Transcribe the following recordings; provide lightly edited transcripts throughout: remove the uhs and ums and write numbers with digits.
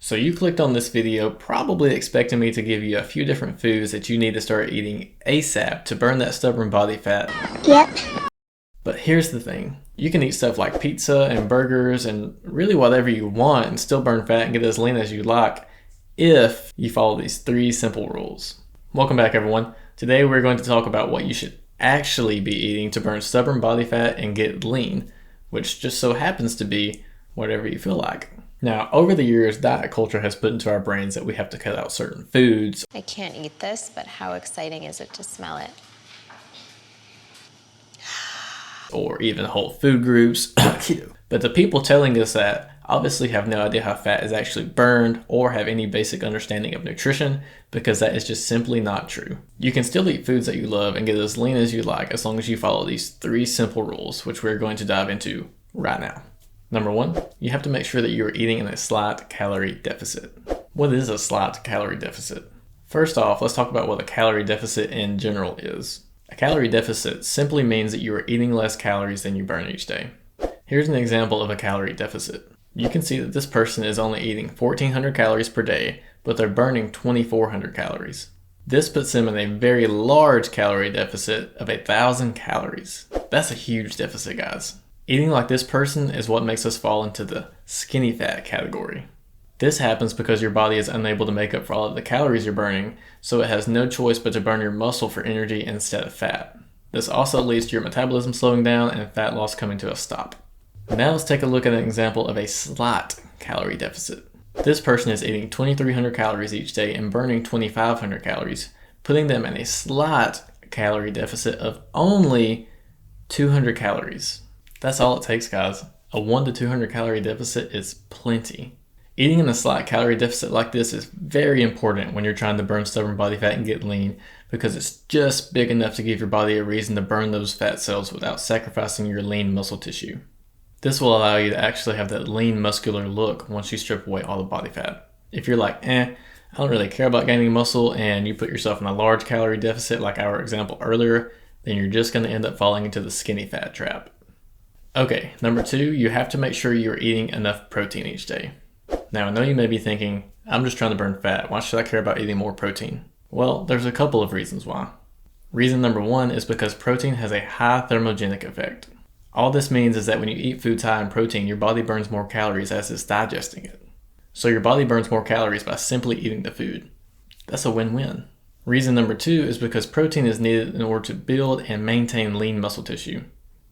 So you clicked on this video probably expecting me to give you a few different foods that you need to start eating ASAP to burn that stubborn body fat. Yep. But here's the thing. You can eat stuff like pizza and burgers and really whatever you want and still burn fat and get as lean as you like if you follow these 3 simple rules. Welcome back everyone. Today we're going to talk about what you should actually be eating to burn stubborn body fat and get lean, which just so happens to be whatever you feel like. Now, over the years, diet culture has put into our brains that we have to cut out certain foods. I can't eat this, but how exciting is it to smell it? Or even whole food groups. But the people telling us that obviously have no idea how fat is actually burned or have any basic understanding of nutrition, because that is just simply not true. You can still eat foods that you love and get as lean as you like as long as you follow these 3 simple rules, which we're going to dive into right now. Number 1, you have to make sure that you are eating in a slight calorie deficit. What is a slight calorie deficit? First off, let's talk about what a calorie deficit in general is. A calorie deficit simply means that you are eating less calories than you burn each day. Here's an example of a calorie deficit. You can see that this person is only eating 1,400 calories per day, but they're burning 2,400 calories. This puts them in a very large calorie deficit of 1,000 calories. That's a huge deficit, guys. Eating like this person is what makes us fall into the skinny fat category. This happens because your body is unable to make up for all of the calories you're burning, so it has no choice but to burn your muscle for energy instead of fat. This also leads to your metabolism slowing down and fat loss coming to a stop. Now let's take a look at an example of a slight calorie deficit. This person is eating 2,300 calories each day and burning 2,500 calories, putting them in a slight calorie deficit of only 200 calories. That's all it takes, guys. A 1 to 200 calorie deficit is plenty. Eating in a slight calorie deficit like this is very important when you're trying to burn stubborn body fat and get lean, because it's just big enough to give your body a reason to burn those fat cells without sacrificing your lean muscle tissue. This will allow you to actually have that lean muscular look once you strip away all the body fat. If you're like, I don't really care about gaining muscle, and you put yourself in a large calorie deficit like our example earlier, then you're just going to end up falling into the skinny fat trap. Okay, number 2, you have to make sure you're eating enough protein each day. Now, I know you may be thinking, I'm just trying to burn fat. Why should I care about eating more protein? Well, there's a couple of reasons why. Reason number 1 is because protein has a high thermogenic effect. All this means is that when you eat foods high in protein, your body burns more calories as it's digesting it. So your body burns more calories by simply eating the food. That's a win-win. Reason number 2 is because protein is needed in order to build and maintain lean muscle tissue.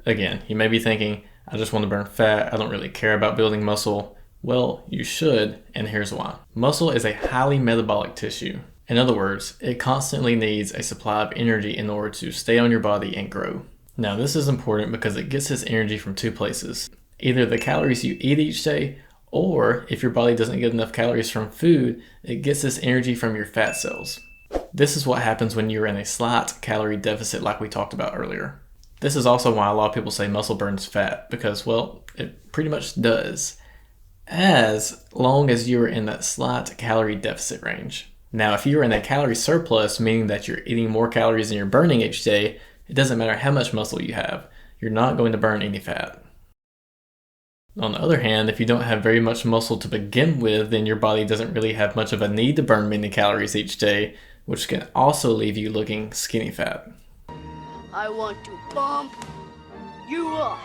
Again, you may be thinking, I just want to burn fat, I don't really care about building muscle. Well, you should, and here's why. Muscle is a highly metabolic tissue. In other words, it constantly needs a supply of energy in order to stay on your body and grow. Now, this is important because it gets its energy from 2 places. Either the calories you eat each day, or if your body doesn't get enough calories from food, it gets its energy from your fat cells. This is what happens when you're in a slight calorie deficit like we talked about earlier. This is also why a lot of people say muscle burns fat, because, well, it pretty much does, as long as you're in that slight calorie deficit range. Now, if you're in a calorie surplus, meaning that you're eating more calories than you're burning each day, it doesn't matter how much muscle you have, you're not going to burn any fat. On the other hand, if you don't have very much muscle to begin with, then your body doesn't really have much of a need to burn many calories each day, which can also leave you looking skinny fat. I want to bump you up.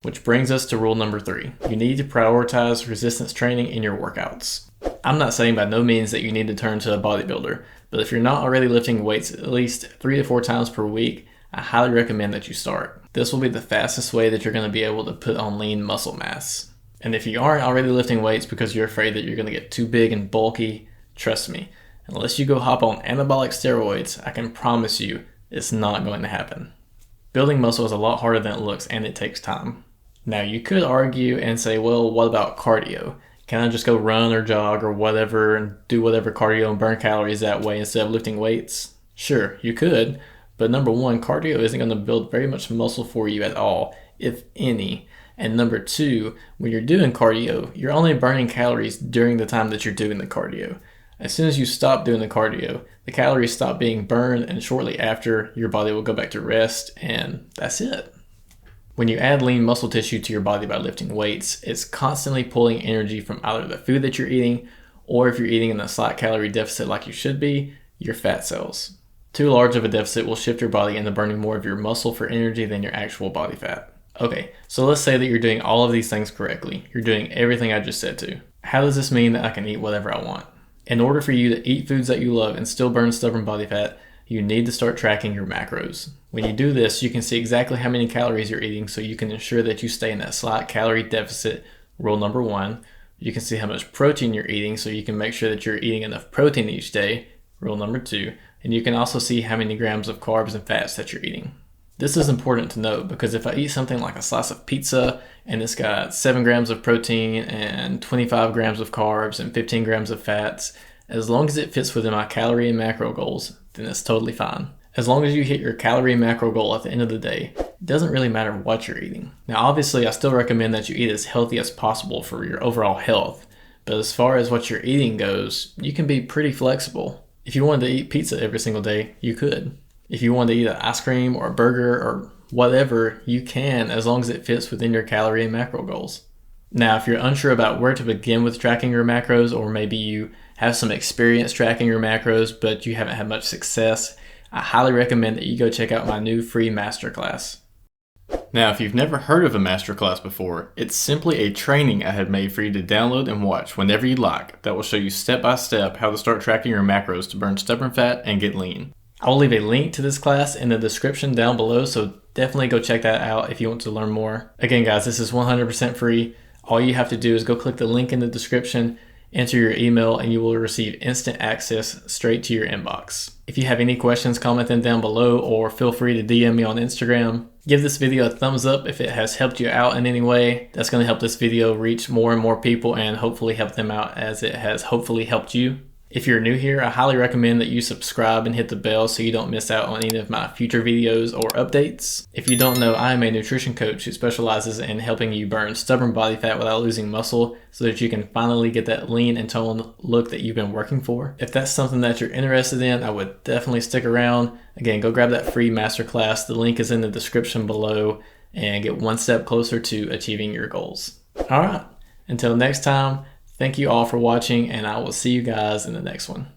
Which brings us to rule number 3. You need to prioritize resistance training in your workouts. I'm not saying by no means that you need to turn to a bodybuilder, but if you're not already lifting weights at least 3 to 4 times per week, I highly recommend that you start. This will be the fastest way that you're going to be able to put on lean muscle mass. And if you aren't already lifting weights because you're afraid that you're going to get too big and bulky, trust me, unless you go hop on anabolic steroids, I can promise you it's not going to happen. Building muscle is a lot harder than it looks, and it takes time. Now, you could argue and say, well, what about cardio? Can I just go run or jog or whatever and do whatever cardio and burn calories that way instead of lifting weights? Sure, you could, but number 1, cardio isn't going to build very much muscle for you at all, if any. And number 2, when you're doing cardio, you're only burning calories during the time that you're doing the cardio. As soon as you stop doing the cardio, the calories stop being burned, and shortly after, your body will go back to rest, and that's it. When you add lean muscle tissue to your body by lifting weights, it's constantly pulling energy from either the food that you're eating, or if you're eating in a slight calorie deficit like you should be, your fat cells. Too large of a deficit will shift your body into burning more of your muscle for energy than your actual body fat. Okay, so let's say that you're doing all of these things correctly. You're doing everything I just said to. How does this mean that I can eat whatever I want? In order for you to eat foods that you love and still burn stubborn body fat, you need to start tracking your macros. When you do this, you can see exactly how many calories you're eating so you can ensure that you stay in that slight calorie deficit, rule number 1. You can see how much protein you're eating so you can make sure that you're eating enough protein each day, rule number 2. And you can also see how many grams of carbs and fats that you're eating. This is important to note because if I eat something like a slice of pizza and it's got 7 grams of protein and 25 grams of carbs and 15 grams of fats, as long as it fits within my calorie and macro goals, then it's totally fine. As long as you hit your calorie and macro goal at the end of the day, it doesn't really matter what you're eating. Now obviously I still recommend that you eat as healthy as possible for your overall health, but as far as what you're eating goes, you can be pretty flexible. If you wanted to eat pizza every single day, you could. If you wanted to eat an ice cream or a burger or whatever, you can, as long as it fits within your calorie and macro goals. Now, if you're unsure about where to begin with tracking your macros, or maybe you have some experience tracking your macros, but you haven't had much success, I highly recommend that you go check out my new free masterclass. Now, if you've never heard of a masterclass before, it's simply a training I have made for you to download and watch whenever you like that will show you step by step how to start tracking your macros to burn stubborn fat and get lean. I will leave a link to this class in the description down below, so definitely go check that out if you want to learn more. Again, guys, this is 100% free. All you have to do is go click the link in the description, enter your email, and you will receive instant access straight to your inbox. If you have any questions, comment them down below or feel free to DM me on Instagram. Give this video a thumbs up if it has helped you out in any way. That's going to help this video reach more and more people and hopefully help them out as it has hopefully helped you. If you're new here, I highly recommend that you subscribe and hit the bell so you don't miss out on any of my future videos or updates. If you don't know, I am a nutrition coach who specializes in helping you burn stubborn body fat without losing muscle so that you can finally get that lean and toned look that you've been working for. If that's something that you're interested in, I would definitely stick around. Again, go grab that free masterclass. The link is in the description below and get one step closer to achieving your goals. All right, until next time, thank you all for watching, and I will see you guys in the next one.